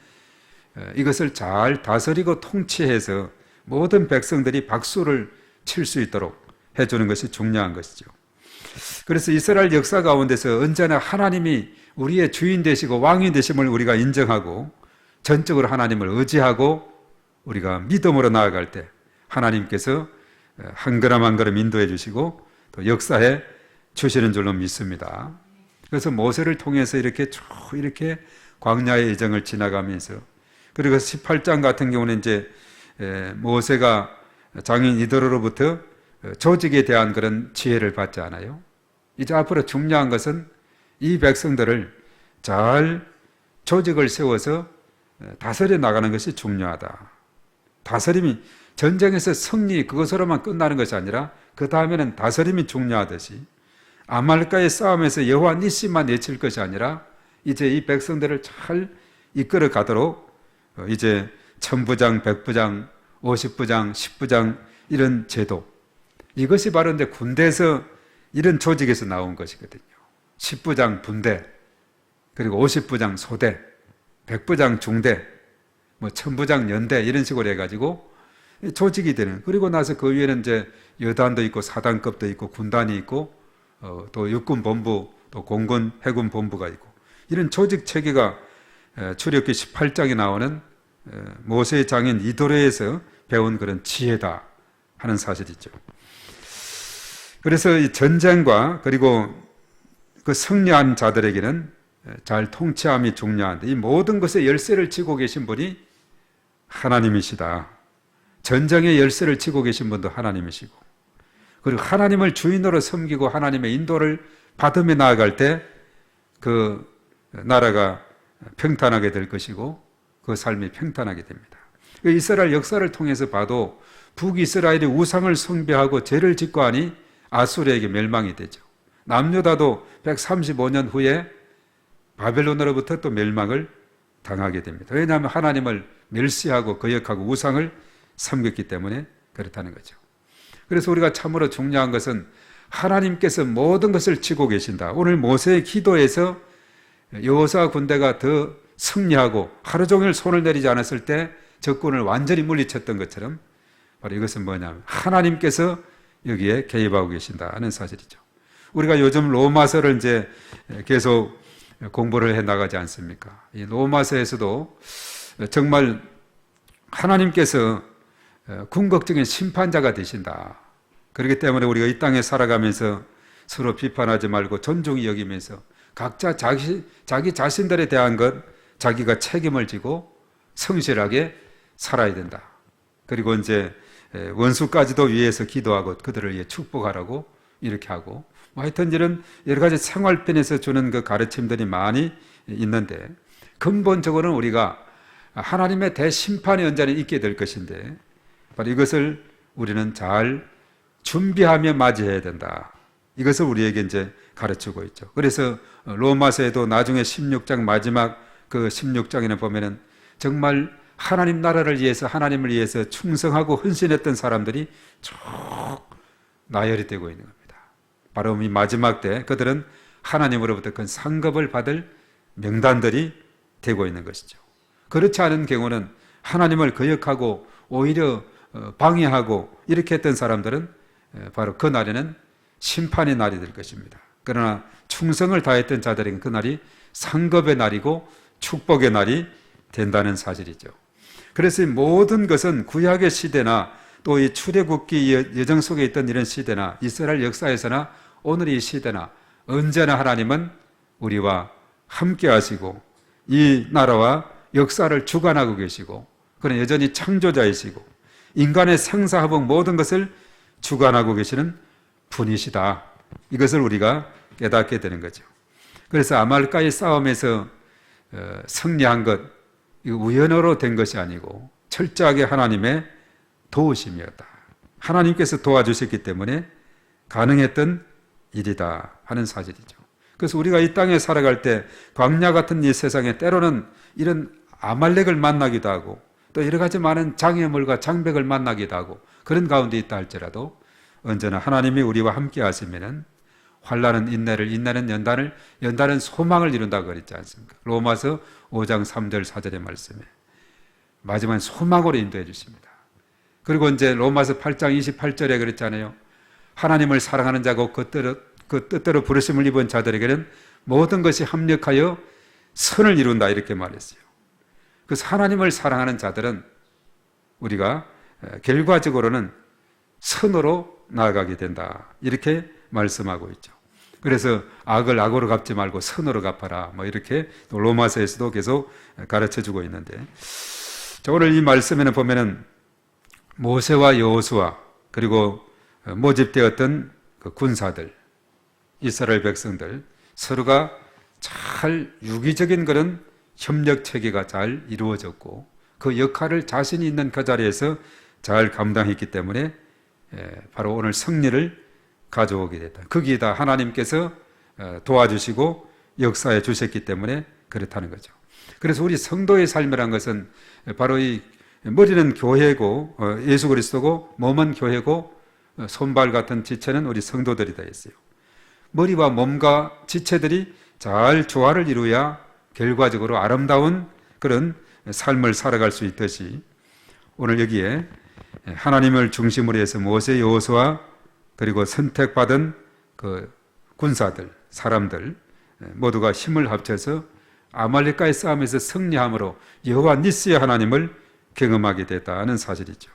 Speaker 3: 이것을 잘 다스리고 통치해서 모든 백성들이 박수를 칠 수 있도록 해주는 것이 중요한 것이죠. 그래서 이스라엘 역사 가운데서 언제나 하나님이 우리의 주인 되시고 왕이 되심을 우리가 인정하고 전적으로 하나님을 의지하고 우리가 믿음으로 나아갈 때 하나님께서 한 걸음 한 걸음 인도해 주시고 또 역사에 주시는 줄로 믿습니다. 그래서 모세를 통해서 이렇게 쭉 이렇게 광야의 여정을 지나가면서 그리고 18장 같은 경우는 이제 모세가 장인 이드로로부터 조직에 대한 그런 지혜를 받지 않아요? 이제 앞으로 중요한 것은 이 백성들을 잘 조직을 세워서 다스려 나가는 것이 중요하다. 다스림이 전쟁에서 승리 그것으로만 끝나는 것이 아니라 그 다음에는 다스림이 중요하듯이 아말렉과의 싸움에서 여호와 니시만 외칠 것이 아니라 이제 이 백성들을 잘 이끌어 가도록 이제 1000부장, 100부장, 50부장, 10부장 이런 제도 이것이 바로 이제 군대에서 이런 조직에서 나온 것이거든요. 10부장 분대, 그리고 50부장 소대, 100부장 중대, 뭐 1000부장 연대 이런 식으로 해가지고 조직이 되는. 그리고 나서 그 위에는 이제 여단도 있고 사단급도 있고 군단이 있고 또 육군 본부, 또 공군 해군 본부가 있고 이런 조직 체계가 출애굽기 18장에 나오는 모세의 장인 이도레에서 배운 그런 지혜다 하는 사실이죠. 그래서 이 전쟁과 그리고 그 승리한 자들에게는 잘 통치함이 중요한데 이 모든 것에 열쇠를 쥐고 계신 분이 하나님이시다. 전쟁의 열쇠를 쥐고 계신 분도 하나님이시고 그리고 하나님을 주인으로 섬기고 하나님의 인도를 받으며 나아갈 때 그 나라가 평탄하게 될 것이고 그 삶이 평탄하게 됩니다. 이스라엘 역사를 통해서 봐도 북이스라엘이 우상을 숭배하고 죄를 짓고 하니 아수르에게 멸망이 되죠. 남유다도 135년 후에 바벨론으로부터 또 멸망을 당하게 됩니다. 왜냐하면 하나님을 멸시하고 거역하고 우상을 섬겼기 때문에 그렇다는 거죠. 그래서 우리가 참으로 중요한 것은 하나님께서 모든 것을 쥐고 계신다. 오늘 모세의 기도에서 여호수아 군대가 더 승리하고 하루 종일 손을 내리지 않았을 때 적군을 완전히 물리쳤던 것처럼 바로 이것은 뭐냐면 하나님께서 여기에 개입하고 계신다는 사실이죠. 우리가 요즘 로마서를 이제 계속 공부를 해 나가지 않습니까? 이 로마서에서도 정말 하나님께서 궁극적인 심판자가 되신다. 그렇기 때문에 우리가 이 땅에 살아가면서 서로 비판하지 말고 존중히 여기면서 각자 자기 자신들에 대한 것 자기가 책임을 지고 성실하게 살아야 된다. 그리고 이제 원수까지도 위해서 기도하고 그들을 위해 축복하라고 이렇게 하고 뭐 하여튼 이런 여러 가지 생활편에서 주는 그 가르침들이 많이 있는데 근본적으로는 우리가 하나님의 대심판이 언제나 있게 될 것인데 바로 이것을 우리는 잘 준비하며 맞이해야 된다. 이것을 우리에게 이제 가르치고 있죠. 그래서 로마서에도 나중에 16장 마지막 그 16장에는 보면은 정말 하나님 나라를 위해서 하나님을 위해서 충성하고 헌신했던 사람들이 쭉 나열이 되고 있는 겁니다. 바로 이 마지막 때 그들은 하나님으로부터 큰 상급을 받을 명단들이 되고 있는 것이죠. 그렇지 않은 경우는 하나님을 거역하고 오히려 방해하고 이렇게 했던 사람들은 바로 그 날에는 심판의 날이 될 것입니다. 그러나 충성을 다했던 자들에게 그날이 상급의 날이고 축복의 날이 된다는 사실이죠. 그래서 이 모든 것은 구약의 시대나 또 이 출애굽기 예정 속에 있던 이런 시대나 이스라엘 역사에서나 오늘 이 시대나 언제나 하나님은 우리와 함께 하시고 이 나라와 역사를 주관하고 계시고 그는 여전히 창조자이시고 인간의 생사화복 모든 것을 주관하고 계시는 분이시다. 이것을 우리가 깨닫게 되는 거죠. 그래서 아말까의 싸움에서 승리한 것 우연으로 된 것이 아니고 철저하게 하나님의 도우심이었다. 하나님께서 도와주셨기 때문에 가능했던 일이다 하는 사실이죠. 그래서 우리가 이 땅에 살아갈 때 광야 같은 이 세상에 때로는 이런 아말렉을 만나기도 하고 또 여러 가지 많은 장애물과 장벽을 만나기도 하고 그런 가운데 있다 할지라도 언제나 하나님이 우리와 함께 하시면은 환난은 인내를, 인내는 연단을, 연단은 소망을 이룬다고 그랬지 않습니까? 로마서 5장 3절 4절의 말씀에 마지막에 소망으로 인도해 주십니다. 그리고 이제 로마서 8장 28절에 그랬잖아요. 하나님을 사랑하는 자고 그 뜻대로 부르심을 입은 자들에게는 모든 것이 합력하여 선을 이룬다 이렇게 말했어요. 그래서 하나님을 사랑하는 자들은 우리가 결과적으로는 선으로 나아가게 된다 이렇게 말씀하고 있죠. 그래서 악을 악으로 갚지 말고 선으로 갚아라 뭐 이렇게 또 로마서에서도 계속 가르쳐주고 있는데 자, 오늘 이 말씀에는 보면은 모세와 여호수아 그리고 모집되었던 그 군사들 이스라엘 백성들 서로가 잘 유기적인 그런 협력 체계가 잘 이루어졌고 그 역할을 자신이 있는 그 자리에서 잘 감당했기 때문에 바로 오늘 승리를 가져오게 됐다. 거기에다 하나님께서 도와주시고 역사해 주셨기 때문에 그렇다는 거죠. 그래서 우리 성도의 삶이란 것은 바로 이 머리는 교회고 예수 그리스도고 몸은 교회고 손발 같은 지체는 우리 성도들이다 했어요. 머리와 몸과 지체들이 잘 조화를 이루어야 결과적으로 아름다운 그런 삶을 살아갈 수 있듯이 오늘 여기에 하나님을 중심으로 해서 모세, 여호수아 그리고 선택받은 그 군사들, 사람들 모두가 힘을 합쳐서 아말렉과의 싸움에서 승리함으로 여호와 니스의 하나님을 경험하게 됐다는 사실이죠.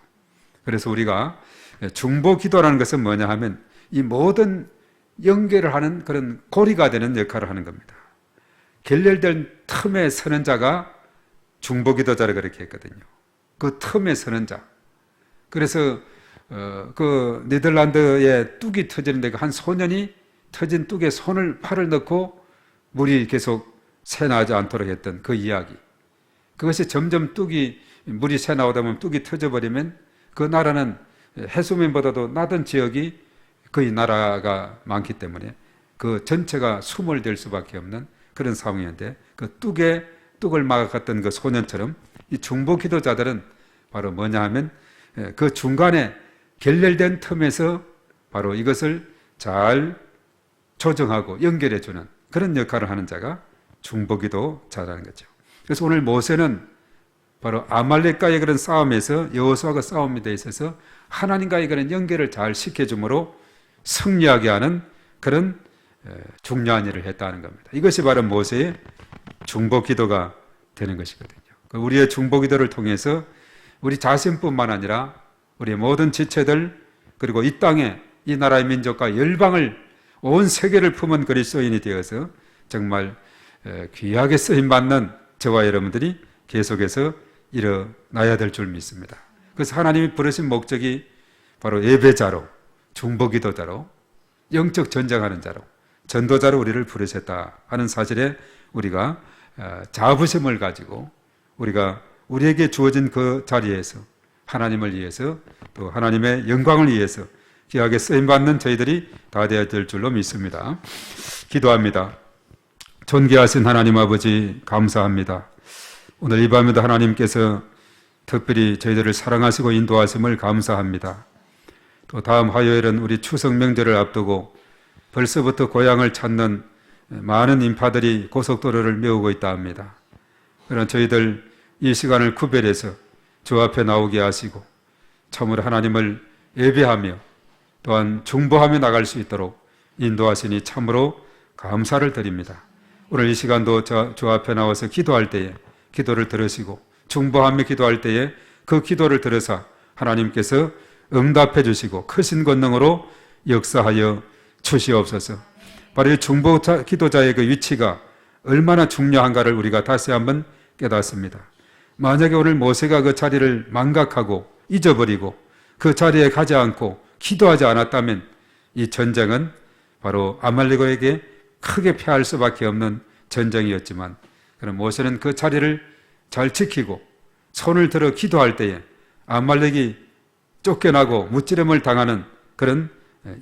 Speaker 3: 그래서 우리가 중보 기도라는 것은 뭐냐 하면 이 모든 연결을 하는 그런 고리가 되는 역할을 하는 겁니다. 결렬된 틈에 서는 자가 중보 기도자를 그렇게 했거든요. 그 틈에 서는 자. 그래서 그 네덜란드에 뚝이 터지는데 한 소년이 터진 뚝에 팔을 넣고 물이 계속 새나지 않도록 했던 그 이야기. 그것이 점점 물이 새나오다 보면 뚝이 터져버리면 그 나라는 해수면보다도 낮은 지역이 거의 나라가 많기 때문에 그 전체가 수몰될 수밖에 없는 그런 상황이었는데 그 뚝을 막았던 그 소년처럼 이 중보 기도자들은 바로 뭐냐 하면 그 중간에 결렬된 틈에서 바로 이것을 잘 조정하고 연결해주는 그런 역할을 하는 자가 중보기도자라는 거죠. 그래서 오늘 모세는 바로 아말렉과의 그런 싸움에서 여호수아가 싸움에 대 있어서 하나님과의 그런 연결을 잘 시켜줌으로 승리하게 하는 그런 중요한 일을 했다는 겁니다. 이것이 바로 모세의 중보기도가 되는 것이거든요. 우리의 중보기도를 통해서 우리 자신뿐만 아니라 우리 모든 지체들 그리고 이 땅에 이 나라의 민족과 열방을 온 세계를 품은 그리스도인이 되어서 정말 귀하게 쓰임받는 저와 여러분들이 계속해서 일어나야 될 줄 믿습니다. 그래서 하나님이 부르신 목적이 바로 예배자로, 중보기도자로, 영적 전쟁하는 자로, 전도자로 우리를 부르셨다 하는 사실에 우리가 자부심을 가지고 우리가 우리에게 주어진 그 자리에서 하나님을 위해서 또 하나님의 영광을 위해서 귀하게 쓰임받는 저희들이 다 되어야 될 줄로 믿습니다. 기도합니다. 존귀하신 하나님 아버지 감사합니다. 오늘 이 밤에도 하나님께서 특별히 저희들을 사랑하시고 인도하심을 감사합니다. 또 다음 화요일은 우리 추석 명절을 앞두고 벌써부터 고향을 찾는 많은 인파들이 고속도로를 메우고 있다 합니다. 그러나 저희들 이 시간을 구별해서 주 앞에 나오게 하시고 참으로 하나님을 예배하며 또한 중보하며 나갈 수 있도록 인도하시니 참으로 감사를 드립니다. 오늘 이 시간도 주 앞에 나와서 기도할 때에 기도를 들으시고 중보하며 기도할 때에 그 기도를 들으사 하나님께서 응답해 주시고 크신 권능으로 역사하여 주시옵소서. 바로 이 중보자 기도자의 그 위치가 얼마나 중요한가를 우리가 다시 한번 깨닫습니다. 만약에 오늘 모세가 그 자리를 망각하고 잊어버리고 그 자리에 가지 않고 기도하지 않았다면 이 전쟁은 바로 아말렉에게 크게 패할 수밖에 없는 전쟁이었지만, 그럼 모세는 그 자리를 잘 지키고 손을 들어 기도할 때에 아말렉이 쫓겨나고 무찌름을 당하는 그런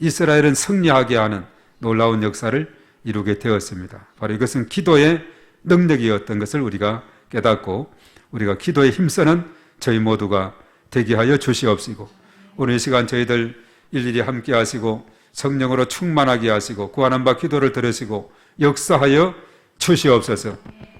Speaker 3: 이스라엘은 승리하게 하는 놀라운 역사를 이루게 되었습니다. 바로 이것은 기도의 능력이었던 것을 우리가 깨닫고 우리가 기도에 힘쓰는 저희 모두가 되게 하여 주시옵시고, 오늘 이 시간 저희들 일일이 함께 하시고 성령으로 충만하게 하시고 구하는 바 기도를 들으시고 역사하여 주시옵소서.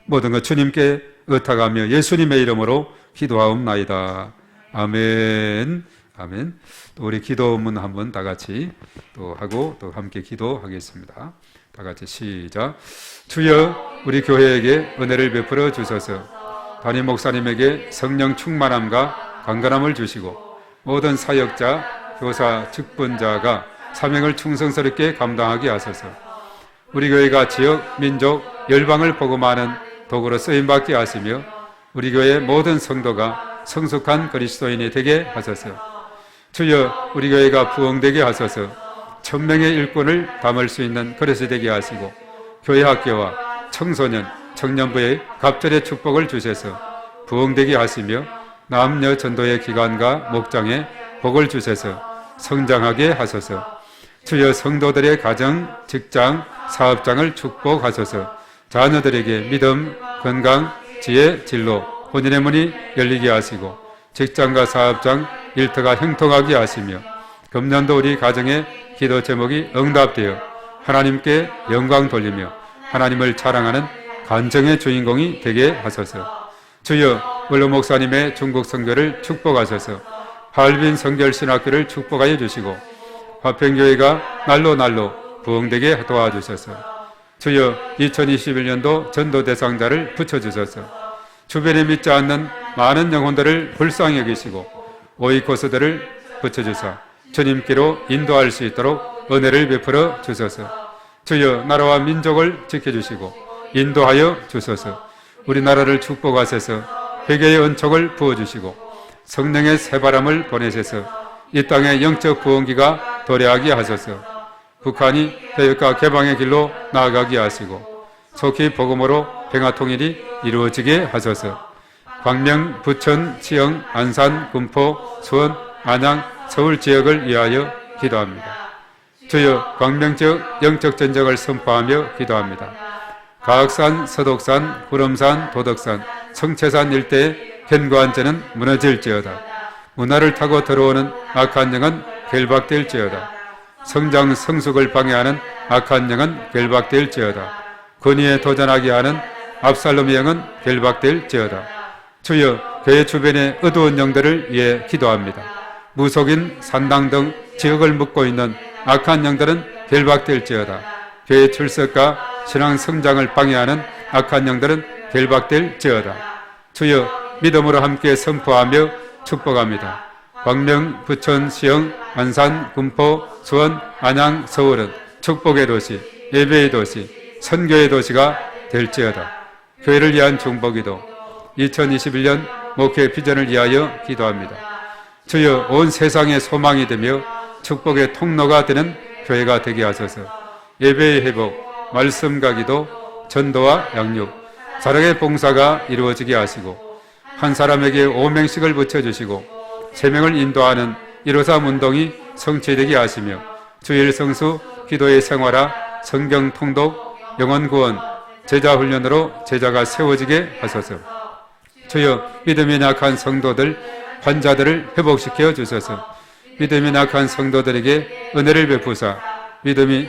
Speaker 3: 모든 것 주님께 의탁하며 예수님의 이름으로 기도하옵나이다. 아멘. 아멘. 또 우리 기도문 한번 다 같이 또 하고 또 함께 기도하겠습니다. 다 같이 시작. 주여 우리 교회에게 은혜를 베풀어 주소서. 담임 목사님에게 성령 충만함과 강건함을 주시고 모든 사역자, 교사, 직분자가 사명을 충성스럽게 감당하게 하소서. 우리 교회가 지역, 민족, 열방을 복음하는 도구로 쓰임받게 하시며 우리 교회의 모든 성도가 성숙한 그리스도인이 되게 하소서. 주여 우리 교회가 부흥되게 하소서. 1000명의 일꾼을 담을 수 있는 그릇이 되게 하시고 교회 학교와 청소년, 청년부의 갑절의 축복을 주셔서 부흥되게 하시며 남녀 전도의 기관과 목장에 복을 주셔서 성장하게 하소서. 주여 성도들의 가정, 직장, 사업장을 축복하소서. 자녀들에게 믿음, 건강, 지혜, 진로, 혼인의 문이 열리게 하시고 직장과 사업장, 일터가 형통하게 하시며 금년도 우리 가정의 기도 제목이 응답되어 하나님께 영광 돌리며 하나님을 자랑하는 간증의 주인공이 되게 하소서. 주여 원로 목사님의 중국 선교를 축복하소서. 할빈 성결신학교를 축복하여 주시고 화평교회가 날로 부흥되게 도와주셔서 주여 2021년도 전도 대상자를 붙여주셔서 주변에 믿지 않는 많은 영혼들을 불쌍히 여기시고 오이코스들을 붙여주사 주님께로 인도할 수 있도록 은혜를 베풀어 주소서. 주여 나라와 민족을 지켜주시고 인도하여 주소서. 우리나라를 축복하셔서 회개의 은총을 부어주시고 성령의 새바람을 보내셔서 이 땅의 영적 부흥기가 도래하게 하소서. 북한이 개혁과 개방의 길로 나아가게 하시고 속히 복음으로 평화통일이 이루어지게 하소서. 광명, 부천, 치영, 안산, 군포, 수원, 안양, 서울 지역을 위하여 기도합니다. 주여 광명 지역 영적 전쟁을 선포하며 기도합니다. 가악산, 서독산, 구름산, 도덕산, 성채산 일대의 견고한 전은 무너질지어다. 문화를 타고 들어오는 악한 영은 결박될지어다. 성장 성숙을 방해하는 악한 영은 결박될지어다. 권위에 도전하게 하는 압살롬의 영은 결박될지어다. 주여 교회 주변의 어두운 영들을 위해 기도합니다. 무속인, 산당 등 지역을 묶고 있는 악한 영들은 결박될지어다. 교회 출석과 신앙 성장을 방해하는 악한 영들은 결박될지어다. 주여 믿음으로 함께 선포하며 축복합니다. 광명, 부천, 시영, 안산, 군포, 수원, 안양, 서울은 축복의 도시, 예배의 도시, 선교의 도시가 될지어다. 교회를 위한 중보기도 2021년 목회 비전을 위하여 기도합니다. 주여 온 세상의 소망이 되며 축복의 통로가 되는 교회가 되게 하소서. 예배의 회복, 말씀과 기도, 전도와 양육, 사랑의 봉사가 이루어지게 하시고 한 사람에게 5명씩을 붙여주시고 3명을 인도하는 153 운동이 성취되게 하시며 주일 성수, 기도의 생활화, 성경 통독, 영혼 구원, 제자 훈련으로 제자가 세워지게 하소서. 주여 믿음이 약한 성도들, 환자들을 회복시켜 주소서. 믿음이 약한 성도들에게 은혜를 베푸사 믿음이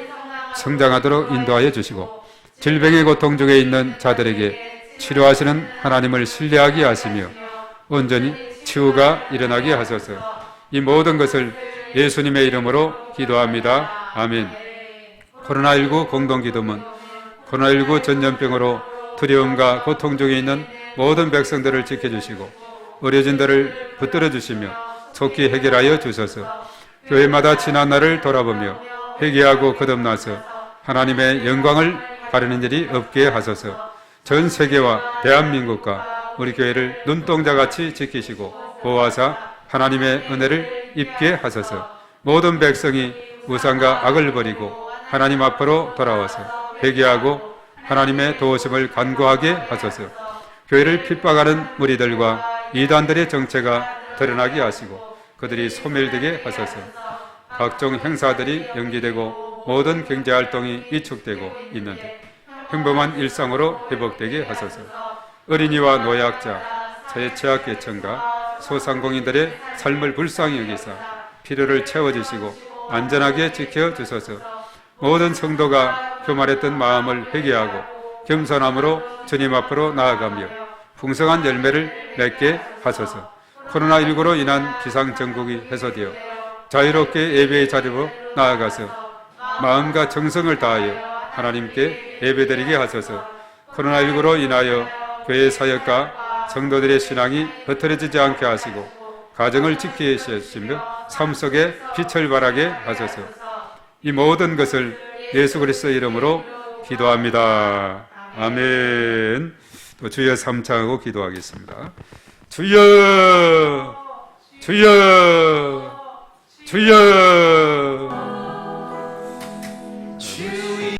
Speaker 3: 성장하도록 인도하여 주시고 질병의 고통 중에 있는 자들에게 치료하시는 하나님을 신뢰하게 하시며 온전히 치유가 일어나게 하소서. 이 모든 것을 예수님의 이름으로 기도합니다. 아멘. 코로나19 공동기도문, 코로나19 전염병으로 두려움과 고통 중에 있는 모든 백성들을 지켜주시고 어려진들을 붙들어 주시며 속히 해결하여 주소서. 교회마다 지난 날을 돌아보며 회개하고 거듭나서 하나님의 영광을 가리는 일이 없게 하소서. 전 세계와 대한민국과 우리 교회를 눈동자같이 지키시고 보호하사 하나님의 은혜를 입게 하소서. 모든 백성이 우상과 악을 버리고 하나님 앞으로 돌아와서 회개하고 하나님의 도우심을 간구하게 하소서. 교회를 핍박하는 무리들과 이단들의 정체가 드러나게 하시고 그들이 소멸되게 하소서. 각종 행사들이 연기되고 모든 경제활동이 위축되고 있는데 평범한 일상으로 회복되게 하소서. 어린이와 노약자, 취약계층과 소상공인들의 삶을 불쌍히 여기사 필요를 채워주시고 안전하게 지켜주소서. 모든 성도가 교만했던 마음을 회개하고 겸손함으로 주님 앞으로 나아가며 풍성한 열매를 맺게 하소서. 코로나19로 인한 기상정국이 해소되어 자유롭게 예배의 자리로 나아가서 마음과 정성을 다하여 하나님께 예배드리게 하소서. 코로나19로 인하여 교회 사역과 성도들의 신앙이 흐트러지지 않게 하시고 가정을 지키시며 삶 속에 빛을 발하게 하소서. 이 모든 것을 예수 그리스도의 이름으로 기도합니다. 아멘. 또 주여 삼창하고 기도하겠습니다. 주여, 주여, 주여.